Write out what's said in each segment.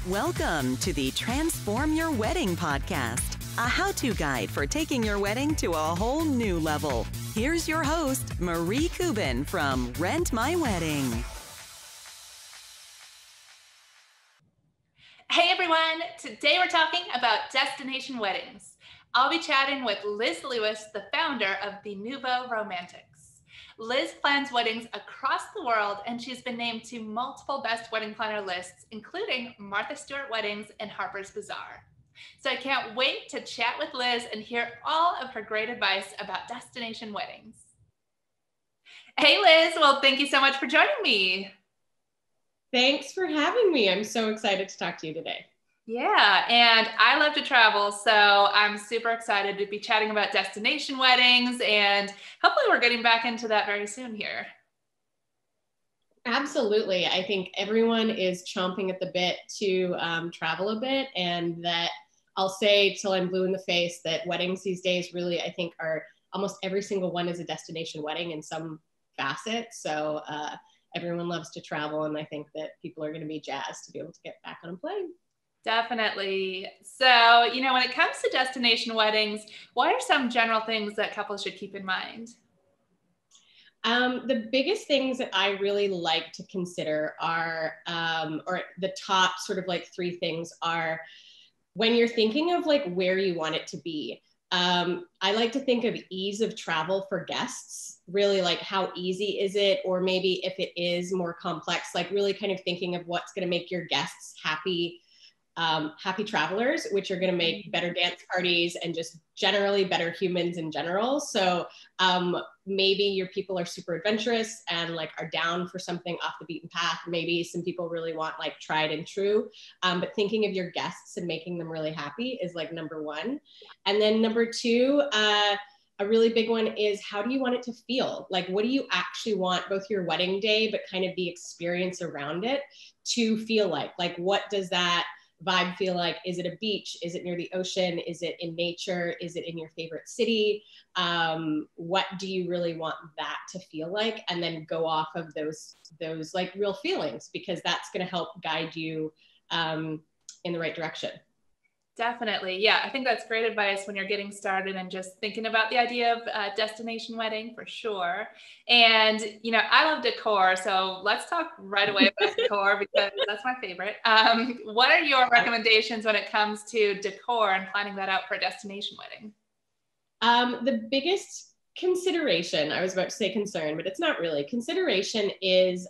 Welcome to the Transform Your Wedding podcast, a how-to guide for taking your wedding to a whole new level. Here's your host, Marie Kubin from Rent My Wedding. Hey everyone, today we're talking about destination weddings. I'll be chatting with Liz Lewis, the founder of the Nouveau Romantics. Liz plans weddings across the world, and she's been named to multiple best wedding planner lists, including Martha Stewart Weddings and Harper's Bazaar. So I can't wait to chat with Liz and hear all of her great advice about destination weddings. Hey Liz, well, thank you so much for joining me. Thanks for having me. I'm so excited to talk to you today. Yeah, and I love to travel, so I'm super excited to be chatting about destination weddings, and hopefully we're getting back into that very soon here. Absolutely. I think everyone is chomping at the bit to travel a bit, and that I'll say till I'm blue in the face that weddings these days really, I think, are almost every single one is a destination wedding in some facet. So everyone loves to travel, and I think that people are going to be jazzed to be able to get back on a plane. Definitely. So, when it comes to destination weddings, what are some general things that couples should keep in mind? The biggest things that I really like to consider are, or the top sort of like three things are, when you're thinking of like where you want it to be, I like to think of ease of travel for guests, really like how easy is it? Or maybe if it is more complex, like really kind of thinking of what's going to make your guests happy travelers, which are going to make better dance parties and just generally better humans in general. So maybe your people are super adventurous and like are down for something off the beaten path. Maybe some people really want like tried and true, but thinking of your guests and making them really happy is like number one. And then number two, a really big one is, how do you want it to feel? Like, what do you actually want both your wedding day, but kind of the experience around it to feel like? Like, what does that vibe feel like? Is it a beach? Is it near the ocean? Is it in nature? Is it in your favorite city? What do you really want that to feel like? And then go off of those like real feelings, because that's going to help guide you in the right direction. Definitely. Yeah, I think that's great advice when you're getting started and just thinking about the idea of a destination wedding for sure. And, I love decor. So let's talk right away about decor because that's my favorite. What are your recommendations when it comes to decor and planning that out for a destination wedding? The biggest consideration, I was about to say concern, but it's not really. Consideration is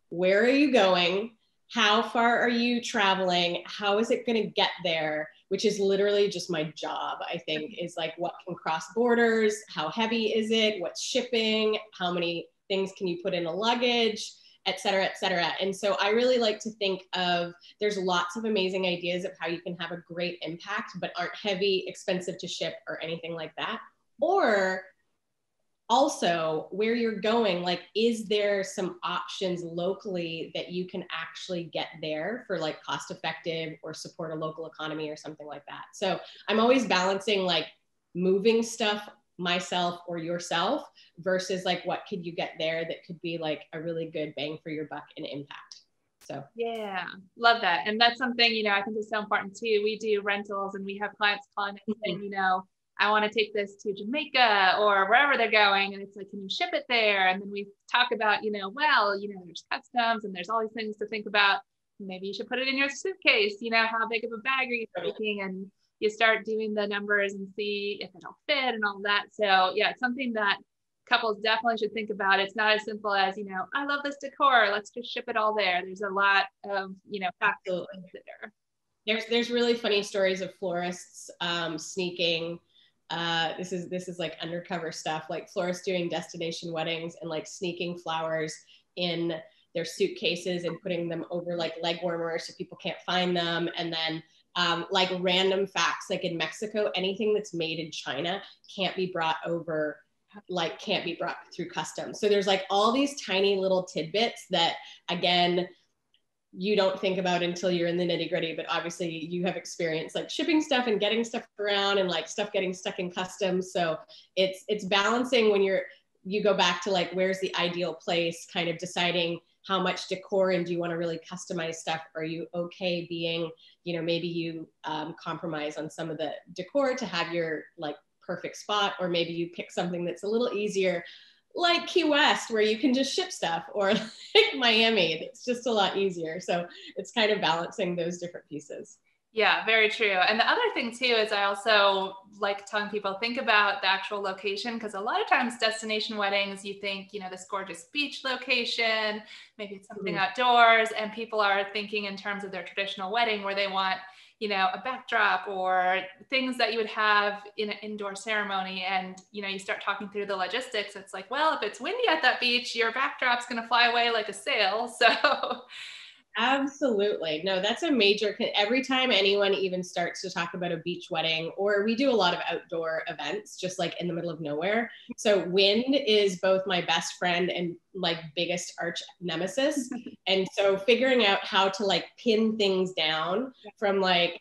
where are you going? How far are you traveling? How is it going to get there? Which is literally just my job, I think, is like what can cross borders? How heavy is it? What's shipping? How many things can you put in a luggage, et cetera, et cetera. And so I really like to think of, there's lots of amazing ideas of how you can have a great impact, but aren't heavy, expensive to ship or anything like that. Or also where you're going, like, is there some options locally that you can actually get there for like cost effective or support a local economy or something like that. So I'm always balancing like moving stuff myself or yourself versus like what could you get there that could be like a really good bang for your buck and impact. So yeah, love that. And that's something, I think is so important too. We do rentals and we have clients calling us saying, I want to take this to Jamaica or wherever they're going. And it's like, can you ship it there? And then we talk about, there's customs and there's all these things to think about. Maybe you should put it in your suitcase, how big of a bag are you taking? And you start doing the numbers and see if it'll fit and all that. So yeah, it's something that couples definitely should think about. It's not as simple as, I love this decor, let's just ship it all there. There's a lot of, factors to consider. There's really funny stories of florists sneaking. This is like undercover stuff, like florists doing destination weddings and like sneaking flowers in their suitcases and putting them over like leg warmers so people can't find them. And then like random facts, like in Mexico, anything that's made in China can't be brought through customs. So there's like all these tiny little tidbits that, again, you don't think about until you're in the nitty gritty, but obviously you have experience like shipping stuff and getting stuff around and like stuff getting stuck in customs. So it's balancing when you go back to like, where's the ideal place, kind of deciding how much decor, and do you want to really customize stuff? Are you okay being, maybe you compromise on some of the decor to have your like perfect spot, or maybe you pick something that's a little easier, like Key West, where you can just ship stuff, or like Miami, it's just a lot easier. So it's kind of balancing those different pieces. Yeah, very true. And the other thing too is I also like telling people, think about the actual location, because a lot of times destination weddings, you think, this gorgeous beach location, maybe it's something outdoors, and people are thinking in terms of their traditional wedding where they want, a backdrop or things that you would have in an indoor ceremony. And, you start talking through the logistics. It's like, well, if it's windy at that beach, your backdrop's going to fly away like a sail. So absolutely. No, that's a major, every time anyone even starts to talk about a beach wedding, or we do a lot of outdoor events, just like in the middle of nowhere. So wind is both my best friend and like biggest arch nemesis. And so figuring out how to like pin things down from like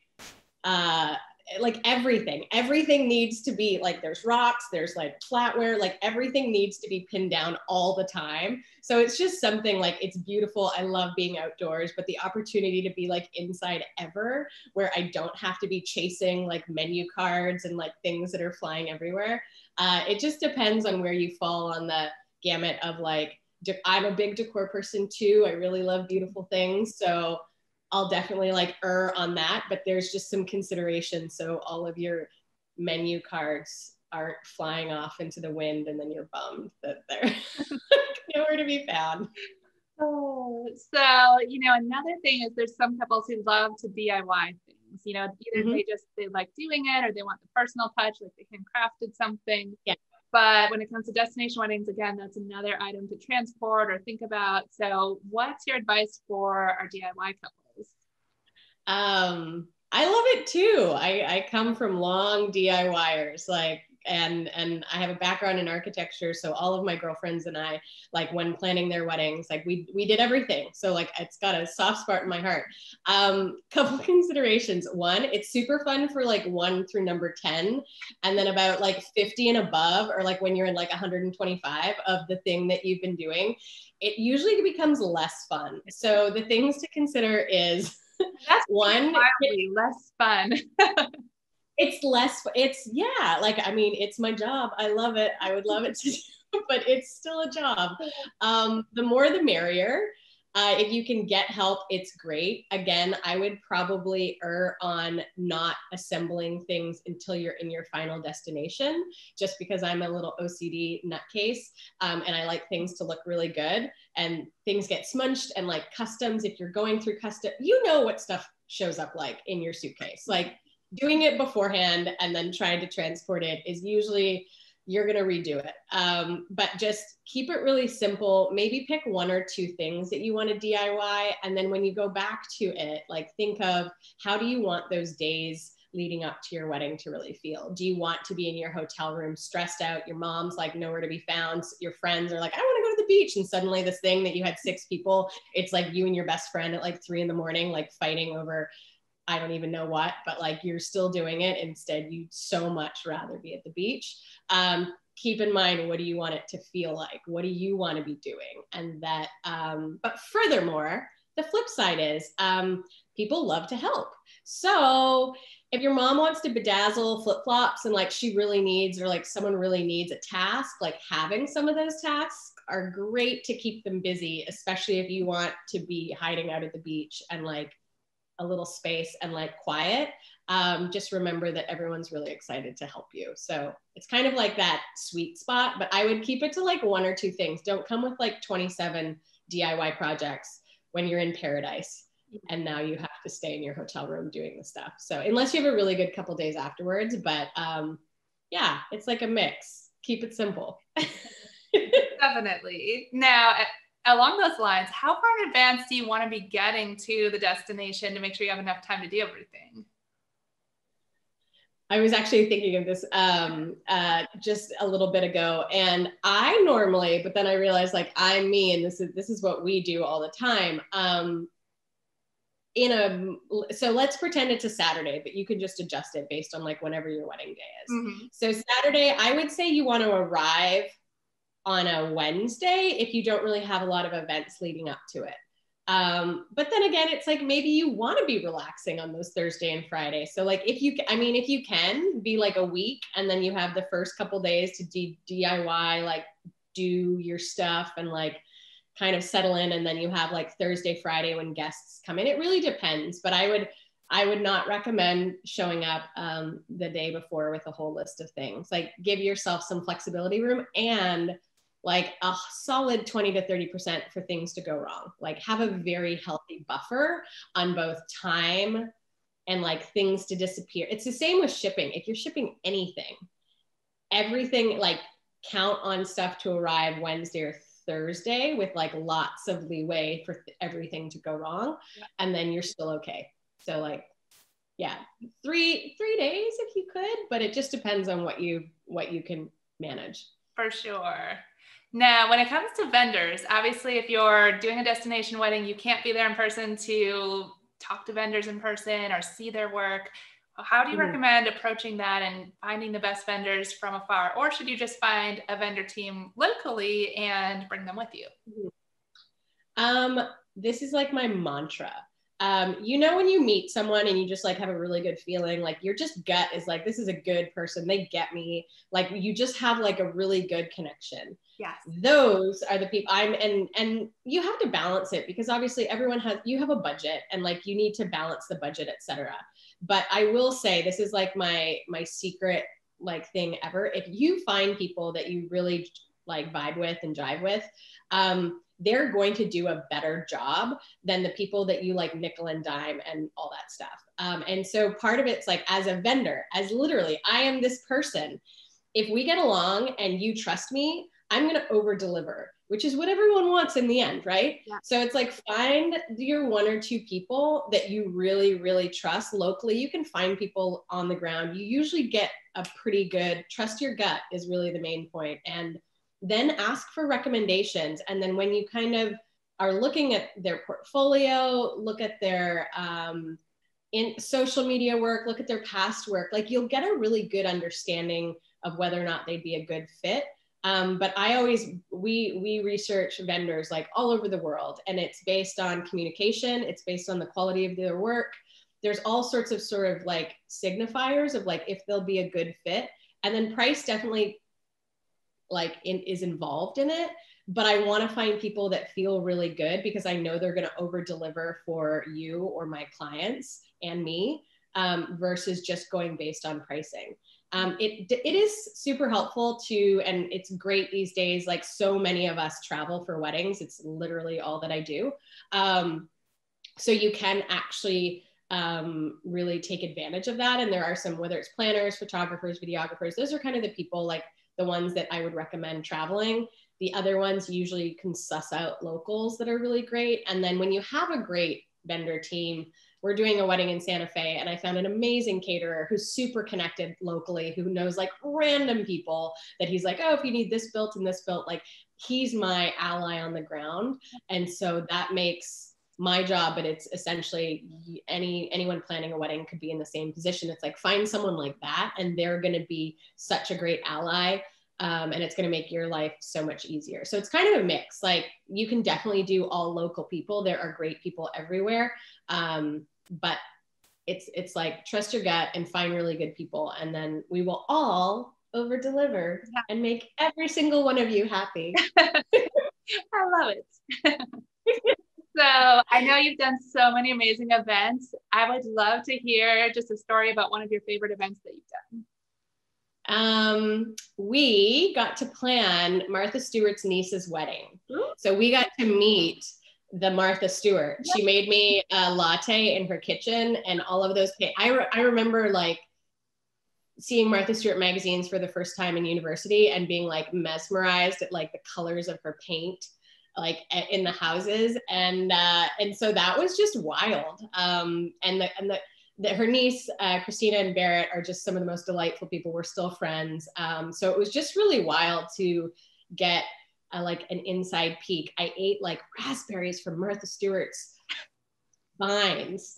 everything needs to be like, there's rocks, there's like flatware, like everything needs to be pinned down all the time. So it's just something like, it's beautiful. I love being outdoors, but the opportunity to be like inside ever, where I don't have to be chasing like menu cards and like things that are flying everywhere. It just depends on where you fall on the gamut of like, I'm a big decor person too. I really love beautiful things. So I'll definitely like err on that, but there's just some consideration. So all of your menu cards aren't flying off into the wind, and then you're bummed that they're nowhere to be found. Oh, so, another thing is there's some couples who love to DIY things, either they like doing it, or they want the personal touch, like they handcrafted something. Yeah. But when it comes to destination weddings, again, that's another item to transport or think about. So what's your advice for our DIY couples? I love it too. I come from long DIYers, and I have a background in architecture. So all of my girlfriends and I, like when planning their weddings, like we did everything. So like, it's got a soft spot in my heart. Couple considerations. One, it's super fun for like 1 through number 10. And then about like 50 and above, or like when you're in like 125 of the thing that you've been doing, it usually becomes less fun. So the things to consider is that's one, less fun. It's my job. I love it. I would love it to do, but it's still a job. The more the merrier. If you can get help, it's great. Again, I would probably err on not assembling things until you're in your final destination, just because I'm a little OCD nutcase, and I like things to look really good, and things get smudged, and like customs, if you're going through custom, what stuff shows up like in your suitcase. Like doing it beforehand and then trying to transport it is usually, you're going to redo it. But just keep it really simple. Maybe pick 1 or 2 things that you want to DIY. And then when you go back to it, like think of, how do you want those days leading up to your wedding to really feel? Do you want to be in your hotel room stressed out? Your mom's like nowhere to be found. Your friends are like, I want to go to the beach. And suddenly this thing that you had 6 people, it's like you and your best friend at like 3 a.m, like fighting over, I don't even know what, but like you're still doing it. Instead, you'd so much rather be at the beach. Keep in mind, what do you want it to feel like? What do you want to be doing? And that, but furthermore, the flip side is people love to help. So if your mom wants to bedazzle flip-flops and like she really needs, or like someone really needs a task, like having some of those tasks are great to keep them busy, especially if you want to be hiding out at the beach and like a little space and like quiet. Just remember that everyone's really excited to help you. So it's kind of like that sweet spot, but I would keep it to like 1 or 2 things. Don't come with like 27 DIY projects when you're in paradise and now you have to stay in your hotel room doing the stuff. So unless you have a really good couple days afterwards, but yeah, it's like a mix. Keep it simple. Definitely. Now, along those lines, how far in advance do you want to be getting to the destination to make sure you have enough time to do everything? I was actually thinking of this just a little bit ago, and I normally, but then I realized like I'm me, and this is what we do all the time. So let's pretend it's a Saturday, but you can just adjust it based on like whenever your wedding day is. Mm-hmm. So Saturday, I would say you want to arrive on a Wednesday if you don't really have a lot of events leading up to it. But then again, it's like, maybe you want to be relaxing on those Thursday and Friday. So like, if you can be like a week, and then you have the first couple days to DIY, like do your stuff and like kind of settle in. And then you have like Thursday, Friday when guests come in. It really depends, but I would not recommend showing up the day before with a whole list of things. Like, give yourself some flexibility room, and like a solid 20 to 30% for things to go wrong. Like, have a very healthy buffer on both time and like things to disappear. It's the same with shipping. If you're shipping anything, everything, like count on stuff to arrive Wednesday or Thursday with like lots of leeway for everything to go wrong. And then you're still okay. So like, yeah, three days if you could, but it just depends on what you can manage. For sure. Now, when it comes to vendors, obviously, if you're doing a destination wedding, you can't be there in person to talk to vendors in person or see their work. How do you recommend approaching that and finding the best vendors from afar? Or should you just find a vendor team locally and bring them with you? This is like my mantra. You know, when you meet someone and you just like have a really good feeling, like your just gut is like, this is a good person. They get me. Like, you just have like a really good connection. Yes. Those are the people and you have to balance it, because obviously you have a budget, and like you need to balance the budget, etc. But I will say, this is like my secret like thing ever. If you find people that you really like vibe with and jive with, they're going to do a better job than the people that you like nickel and dime and all that stuff. And so part of it's like, as a vendor, as literally, I am this person. If we get along and you trust me, I'm going to over deliver, which is what everyone wants in the end, right? Yeah. So it's like, find your one or two people that you really, really trust locally. You can find people on the ground. You usually get a pretty good, trust your gut is really the main point. And then ask for recommendations. And then when you kind of are looking at their portfolio, look at their in social media work, look at their past work, like you'll get a really good understanding of whether or not they'd be a good fit. But we research vendors like all over the world, and it's based on communication. It's based on the quality of their work. There's all sorts of sort of like signifiers of like if they'll be a good fit. And then price definitely like is involved in it, but I want to find people that feel really good, because I know they're going to over deliver for you or my clients and me, versus just going based on pricing. It is super helpful to, and it's great these days, like so many of us travel for weddings. It's literally all that I do. So you can actually really take advantage of that. And there are some, whether it's planners, photographers, videographers, those are kind of the people, like the ones that I would recommend traveling. The other ones, usually you can suss out locals that are really great. And then when you have a great vendor team, we're doing a wedding in Santa Fe, and I found an amazing caterer who's super connected locally, who knows like random people that he's like, oh, if you need this built and this built, like he's my ally on the ground. And so that makes my job, but it's essentially anyone planning a wedding could be in the same position. It's like, find someone like that, and they're going to be such a great ally. And it's going to make your life so much easier. So it's kind of a mix. Like, you can definitely do all local people. There are great people everywhere. But it's like, trust your gut and find really good people. And then we will all over deliver and make every single one of you happy. I love it. So I know you've done so many amazing events. I would love to hear just a story about one of your favorite events that you've done. We got to plan Martha Stewart's niece's wedding. Ooh. So we got to meet the Martha Stewart. She made me a latte in her kitchen, and all of those. I remember like seeing Martha Stewart magazines for the first time in university and being like mesmerized at like the colors of her paint, like in the houses. And so that was just wild. Her niece, Christina and Barrett, are just some of the most delightful people. We're still friends. So it was just really wild to get like an inside peek. I ate like raspberries from Martha Stewart's vines.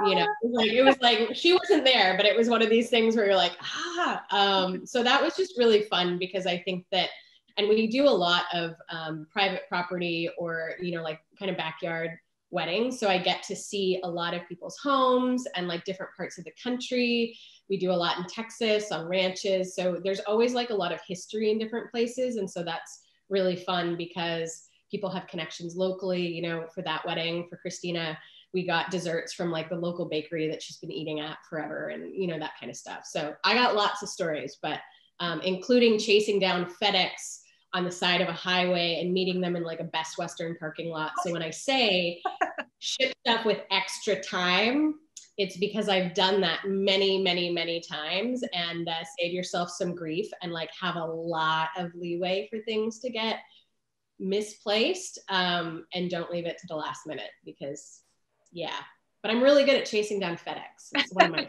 You know, it was like she wasn't there, but it was one of these things where you're like, so that was just really fun, because I think that And we do a lot of private property or, you know, like kind of backyard weddings. So I get to see a lot of people's homes and like different parts of the country. We do a lot in Texas on ranches. So there's always like a lot of history in different places. And so that's really fun because people have connections locally. You know, for that wedding for Christina, we got desserts from like the local bakery that she's been eating at forever and, you know, that kind of stuff. So I got lots of stories, but including chasing down FedEx on the side of a highway and meeting them in like a Best Western parking lot. So when I say ship stuff with extra time, it's because I've done that many, many, many times, and save yourself some grief and like have a lot of leeway for things to get misplaced, and don't leave it to the last minute because yeah, but I'm really good at chasing down FedEx. It's one of my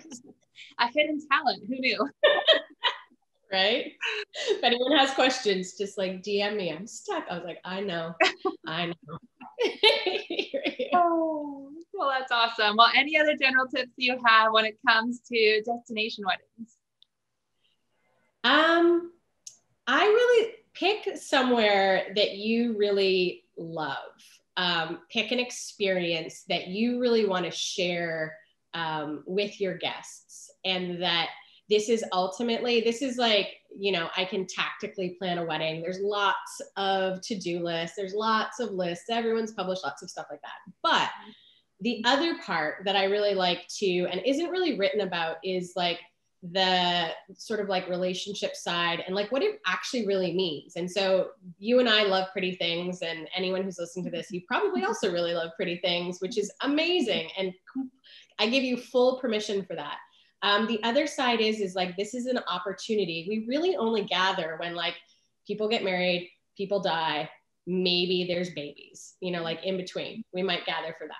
a hidden talent. Who knew? Right? If anyone has questions, just like DM me. I'm stuck. I was like, I know. Oh, well, that's awesome. Well, any other general tips you have when it comes to destination weddings? I really pick somewhere that you really love. Pick an experience that you really want to share with your guests, and that this is like, you know, I can tactically plan a wedding. There's lots of to-do lists. There's lots of lists. Everyone's published lots of stuff like that. But the other part that I really like to, and isn't really written about, is like the sort of like relationship side and like what it actually really means. And so you and I love pretty things, and anyone who's listening to this, you probably also really love pretty things, which is amazing. And I give you full permission for that. The other side is like, this is an opportunity. We really only gather when like people get married, people die, maybe there's babies, you know, like in between, we might gather for that.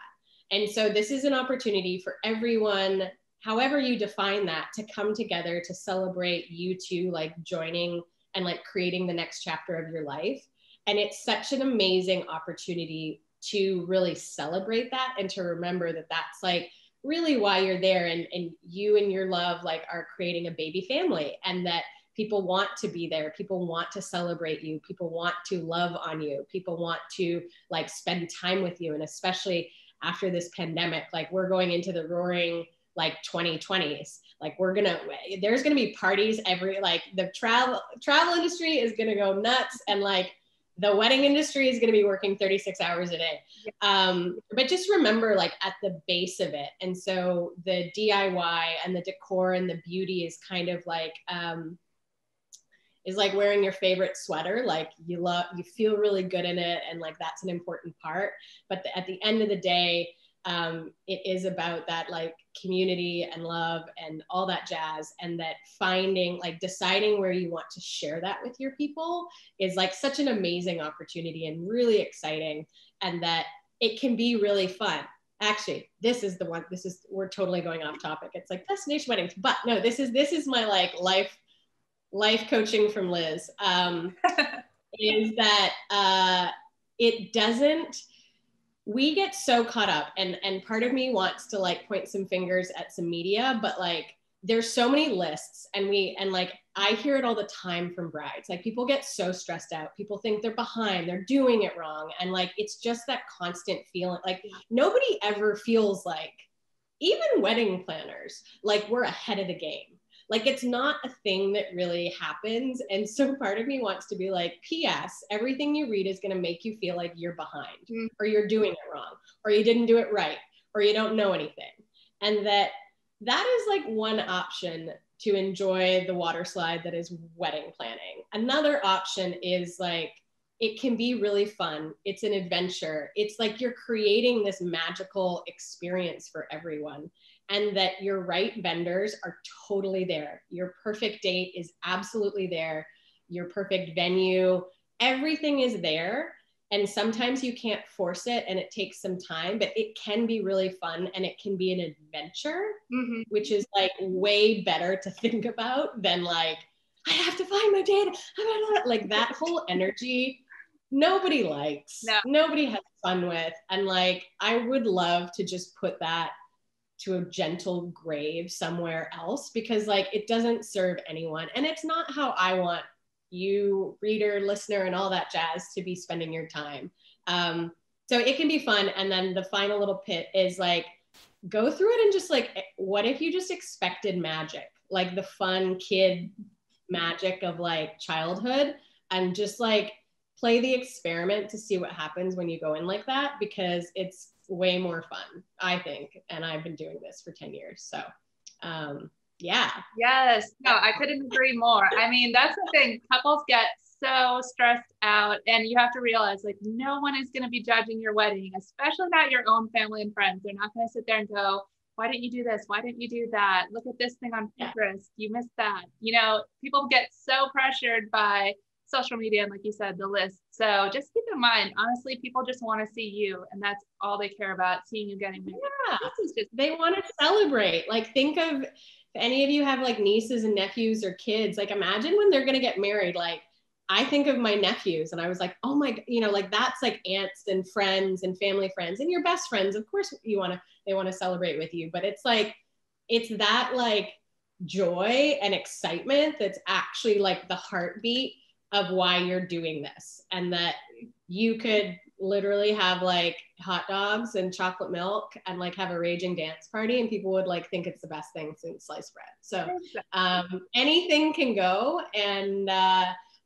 And so this is an opportunity for everyone, however you define that, to come together to celebrate you two like joining and like creating the next chapter of your life. And it's such an amazing opportunity to really celebrate that and to remember that that's like really why you're there, and you and your love like are creating a baby family, and that people want to be there, people want to celebrate you, people want to love on you, people want to like spend time with you. And especially after this pandemic, like we're going into the roaring like 2020s, like there's gonna be parties like the travel industry is gonna go nuts, and like the wedding industry is going to be working 36 hours a day. But just remember, like at the base of it. And so the DIY and the decor and the beauty is kind of like, is like wearing your favorite sweater. Like you feel really good in it. And like, that's an important part. But at the end of the day, it is about that like community and love and all that jazz, and that deciding where you want to share that with your people is like such an amazing opportunity and really exciting, and that it can be really fun. Actually, we're totally going off topic. It's like destination weddings, but no, this is my like life coaching from Liz, is that it doesn't, we get so caught up, and part of me wants to like point some fingers at some media, but like there's so many lists, and like I hear it all the time from brides. Like people get so stressed out. People think they're behind, they're doing it wrong. And like, it's just that constant feeling, like nobody ever feels like, even wedding planners, like we're ahead of the game. Like it's not a thing that really happens. And so part of me wants to be like, P.S. everything you read is going to make you feel like you're behind, or you're doing it wrong, or you didn't do it right, or you don't know anything. And that is like one option to enjoy the water slide that is wedding planning. Another option is like, it can be really fun. It's an adventure. It's like you're creating this magical experience for everyone, and that your right vendors are totally there. Your perfect date is absolutely there. Your perfect venue, everything is there. And sometimes you can't force it, and it takes some time, but it can be really fun, and it can be an adventure, which is like way better to think about than like, I have to find my date. Like that whole energy, nobody likes, nobody has fun with. And like, I would love to just put that to a gentle grave somewhere else, because like, it doesn't serve anyone. And it's not how I want you reader, listener, and all that jazz to be spending your time. So it can be fun. And then the final little pit is like, go through it and just like, what if you just expected magic? Like the fun kid magic of like childhood, and just like play the experiment to see what happens when you go in like that, because it's way more fun, I think. And I've been doing this for 10 years. So yeah. Yes. No, I couldn't agree more. I mean, that's the thing. Couples get so stressed out, and you have to realize like no one is going to be judging your wedding, especially not your own family and friends. They're not going to sit there and go, why didn't you do this? Why didn't you do that? Look at this thing on Pinterest. You missed that. You know, people get so pressured by social media and, like you said, the list. So just keep in mind, honestly, people just want to see you, and that's all they care about, seeing you getting married. Yeah. They want to celebrate. Like, think of, if any of you have like nieces and nephews or kids, like imagine when they're going to get married. Like, I think of my nephews and I was like, oh my, you know, like that's like aunts and friends and family friends and your best friends. Of course they want to celebrate with you, but it's like, it's that like joy and excitement that's actually like the heartbeat of why you're doing this. And that you could literally have like hot dogs and chocolate milk and like have a raging dance party, and people would like think it's the best thing since sliced bread. So anything can go. And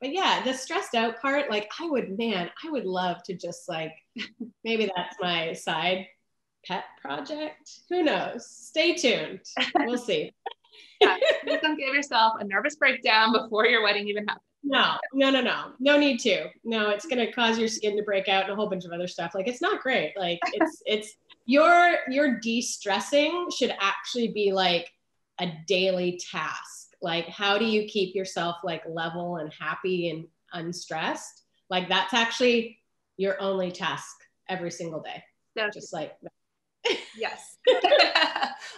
but yeah, the stressed out part, like I would love to just like, maybe that's my side pet project. Who knows? Stay tuned. We'll see. Yeah, please don't give yourself a nervous breakdown before your wedding even happens. No need to. No, it's going to cause your skin to break out and a whole bunch of other stuff. Like, it's not great. Like it's your de-stressing should actually be like a daily task. Like, how do you keep yourself like level and happy and unstressed? Like, that's actually your only task every single day. So just like, yes.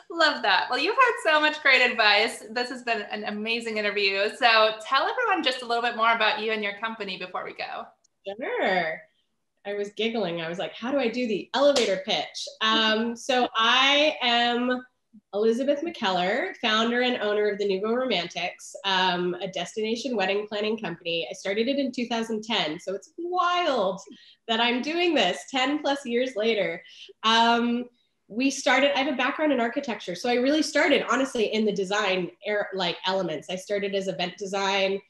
Love that. Well, you've had so much great advice. This has been an amazing interview. So tell everyone just a little bit more about you and your company before we go. Sure. I was giggling. I was like, how do I do the elevator pitch? So I am Elizabeth McKellar, founder and owner of the Nouveau Romantics, a destination wedding planning company. I started it in 2010, so it's wild that I'm doing this 10 plus years later. I have a background in architecture, so I really started honestly in the design elements. I started as event design,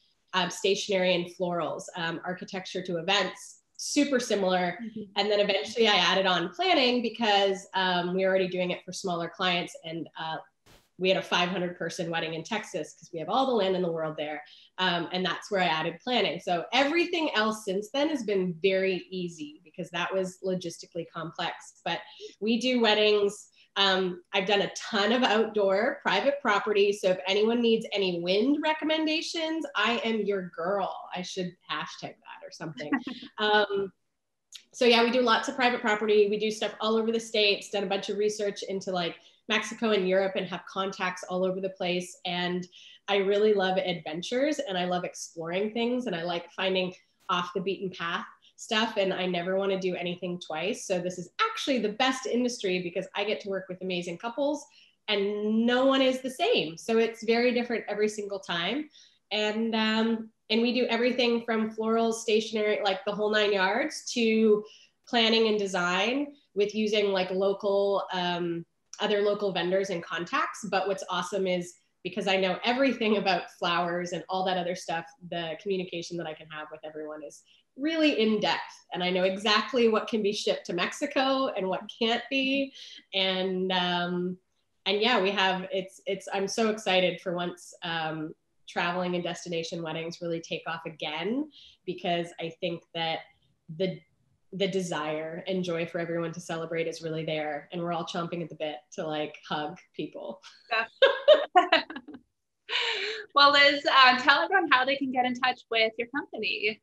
stationery and florals, architecture to events. Super similar. Mm-hmm. And then eventually I added on planning because we were already doing it for smaller clients. And we had a 500 person wedding in Texas because we have all the land in the world there. And that's where I added planning. So everything else since then has been very easy because that was logistically complex. But we do weddings. I've done a ton of outdoor private property. So if anyone needs any wind recommendations, I am your girl. I should hashtag that or something. So yeah, we do lots of private property. We do stuff all over the States, done a bunch of research into like Mexico and Europe and have contacts all over the place. And I really love adventures and I love exploring things and I like finding off the beaten path stuff, and I never want to do anything twice. So this is actually the best industry because I get to work with amazing couples and no one is the same. So it's very different every single time. And we do everything from florals, stationery, like the whole 9 yards, to planning and design with using like local, other local vendors and contacts. But what's awesome is because I know everything about flowers and all that other stuff, the communication that I can have with everyone is really in depth. And I know exactly what can be shipped to Mexico and what can't be. And yeah, I'm so excited for once traveling and destination weddings really take off again, because I think that the desire and joy for everyone to celebrate is really there. And we're all chomping at the bit to like hug people. Well, Liz, tell everyone how they can get in touch with your company.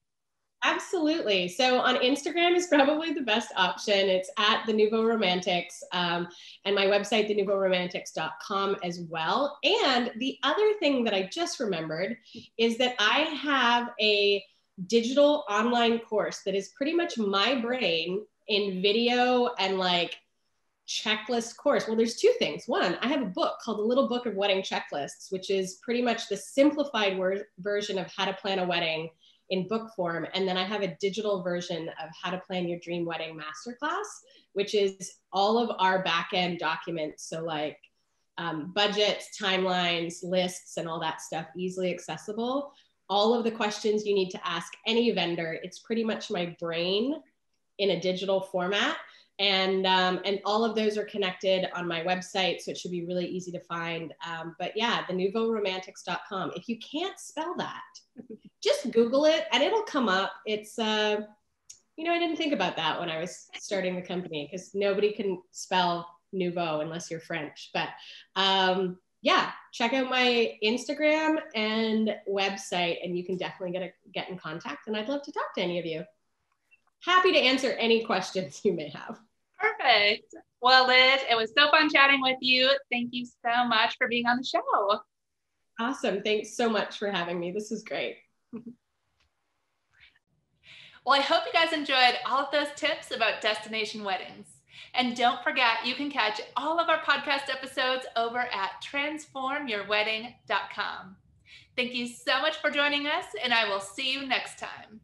Absolutely. So on Instagram is probably the best option. It's at the Nouveau Romantics, and my website, thenouveauromantics.com as well. And the other thing that I just remembered is that I have a digital online course that is pretty much my brain in video and like checklist course. Well, there's two things. One, I have a book called The Little Book of Wedding Checklists, which is pretty much the simplified version of how to plan a wedding in book form. And then I have a digital version of how to plan your dream wedding masterclass, which is all of our back-end documents. So like budgets, timelines, lists, and all that stuff, easily accessible. All of the questions you need to ask any vendor. It's pretty much my brain in a digital format. And all of those are connected on my website, so it should be really easy to find. But yeah, the NouveauRomantics.com. If you can't spell that, just Google it and it'll come up. It's, I didn't think about that when I was starting the company, because nobody can spell Nouveau unless you're French. But yeah, check out my Instagram and website, and you can definitely get in contact. And I'd love to talk to any of you. Happy to answer any questions you may have. Perfect. Well, Liz, it was so fun chatting with you. Thank you so much for being on the show. Awesome. Thanks so much for having me. This is great. Well, I hope you guys enjoyed all of those tips about destination weddings. And don't forget, you can catch all of our podcast episodes over at transformyourwedding.com. Thank you so much for joining us, and I will see you next time.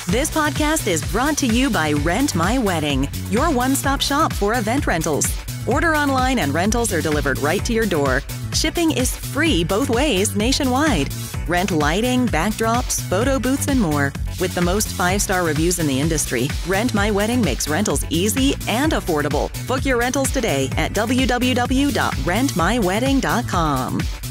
This podcast is brought to you by Rent My Wedding, your one-stop shop for event rentals. Order online and rentals are delivered right to your door. Shipping is free both ways nationwide. Rent lighting, backdrops, photo booths, and more. With the most 5-star reviews in the industry, Rent My Wedding makes rentals easy and affordable. Book your rentals today at www.rentmywedding.com.